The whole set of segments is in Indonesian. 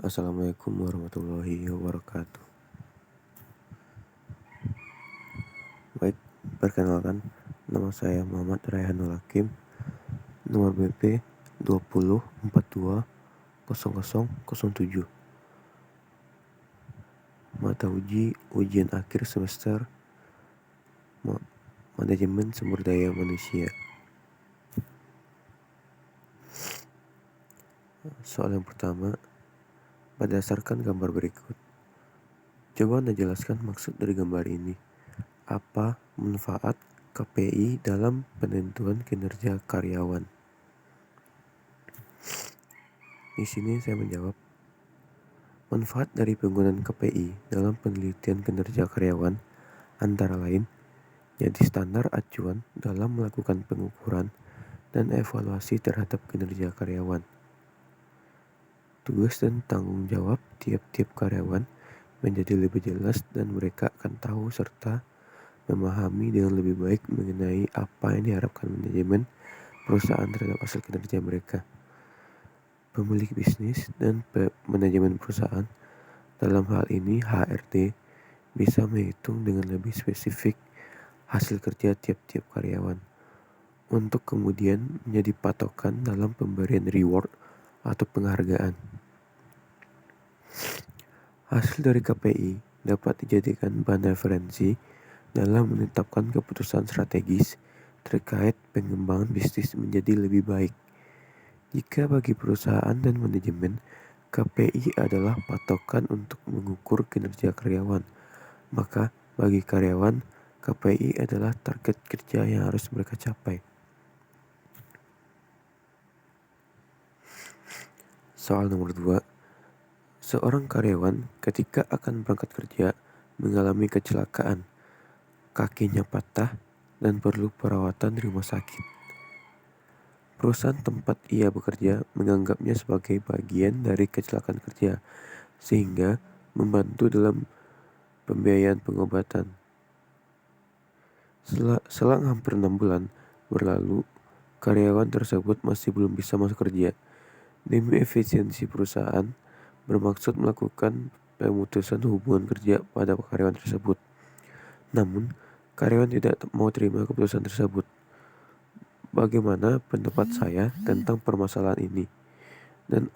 Assalamualaikum warahmatullahi wabarakatuh. Baik, perkenalkan, nama saya Muhammad Raihanul Hakim, nomor BP 20420007. Mata uji ujian akhir semester Manajemen Sumber Daya Manusia. Soal yang pertama, berdasarkan gambar berikut, coba Anda jelaskan maksud dari gambar ini. Apa manfaat KPI dalam penentuan kinerja karyawan? Di sini saya menjawab, manfaat dari penggunaan KPI dalam penelitian kinerja karyawan antara lain jadi standar acuan dalam melakukan pengukuran dan evaluasi terhadap kinerja karyawan. Tugas dan tanggung jawab tiap-tiap karyawan menjadi lebih jelas dan mereka akan tahu serta memahami dengan lebih baik mengenai apa yang diharapkan manajemen perusahaan terhadap hasil kinerja mereka. Pemilik bisnis dan manajemen perusahaan, dalam hal ini HRD, bisa menghitung dengan lebih spesifik hasil kerja tiap-tiap karyawan untuk kemudian menjadi patokan dalam pemberian reward atau penghargaan. Hasil dari KPI dapat dijadikan bahan referensi dalam menetapkan keputusan strategis terkait pengembangan bisnis menjadi lebih baik. Jika bagi perusahaan dan manajemen, KPI adalah patokan untuk mengukur kinerja karyawan, maka bagi karyawan, KPI adalah target kerja yang harus mereka capai. Soal nomor 2, seorang karyawan ketika akan berangkat kerja mengalami kecelakaan, kakinya patah dan perlu perawatan di rumah sakit. Perusahaan tempat ia bekerja menganggapnya sebagai bagian dari kecelakaan kerja, sehingga membantu dalam pembiayaan pengobatan. Selang hampir 6 bulan berlalu, karyawan tersebut masih belum bisa masuk kerja. Demi efisiensi perusahaan, bermaksud melakukan pemutusan hubungan kerja pada karyawan tersebut. Namun, karyawan tidak mau terima keputusan tersebut. Bagaimana pendapat saya tentang permasalahan ini? Dan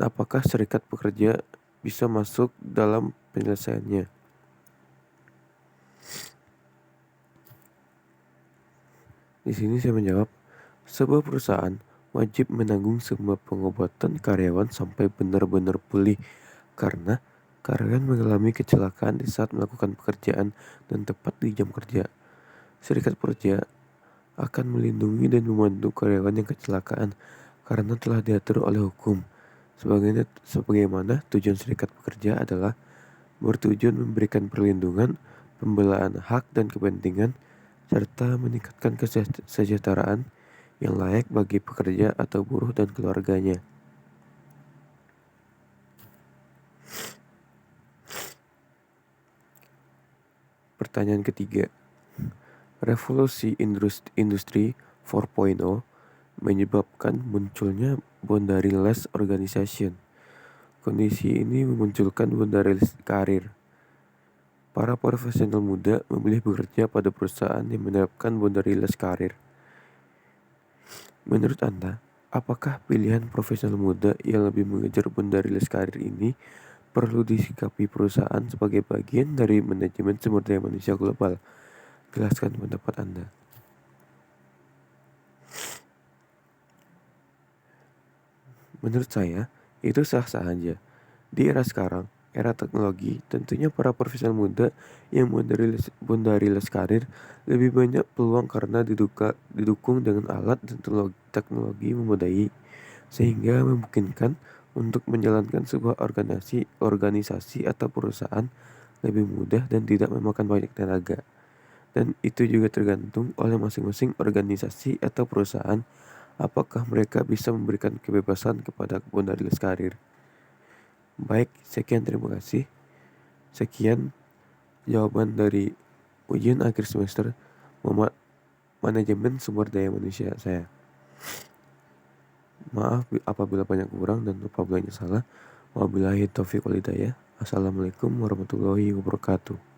apakah serikat pekerja bisa masuk dalam penyelesaiannya? Di sini saya menjawab, sebuah perusahaan wajib menanggung semua pengobatan karyawan sampai benar-benar pulih karena karyawan mengalami kecelakaan di saat melakukan pekerjaan dan tepat di jam kerja. Serikat pekerja akan melindungi dan membantu karyawan yang kecelakaan karena telah diatur oleh hukum. Sebagaimana tujuan serikat pekerja adalah bertujuan memberikan perlindungan, pembelaan hak dan kepentingan, serta meningkatkan kesejahteraan yang layak bagi pekerja atau buruh dan keluarganya. Pertanyaan ketiga, revolusi industri 4.0 menyebabkan munculnya boundaryless organization. Kondisi ini memunculkan boundaryless karir. Para profesional muda memilih bekerja pada perusahaan yang menerapkan boundaryless karir. Menurut Anda, apakah pilihan profesional muda yang lebih mengejar boundaryless karir ini perlu disikapi perusahaan sebagai bagian dari manajemen sumber daya manusia global? Jelaskan pendapat Anda. Menurut saya, itu sah-sah aja. Di era sekarang, era teknologi, tentunya para profesional muda yang boundaryless karir lebih banyak peluang karena didukung dengan alat dan teknologi memadai, sehingga memungkinkan untuk menjalankan sebuah organisasi atau perusahaan lebih mudah dan tidak memakan banyak tenaga. Dan itu juga tergantung oleh masing-masing organisasi atau perusahaan apakah mereka bisa memberikan kebebasan kepada boundaryless karir. Baik, sekian terima kasih. Sekian jawaban dari ujian akhir semester manajemen sumber daya manusia saya. Maaf apabila banyak kurang dan apabila salah. Wabillahi taufiq wal hidayah. Assalamualaikum warahmatullahi wabarakatuh.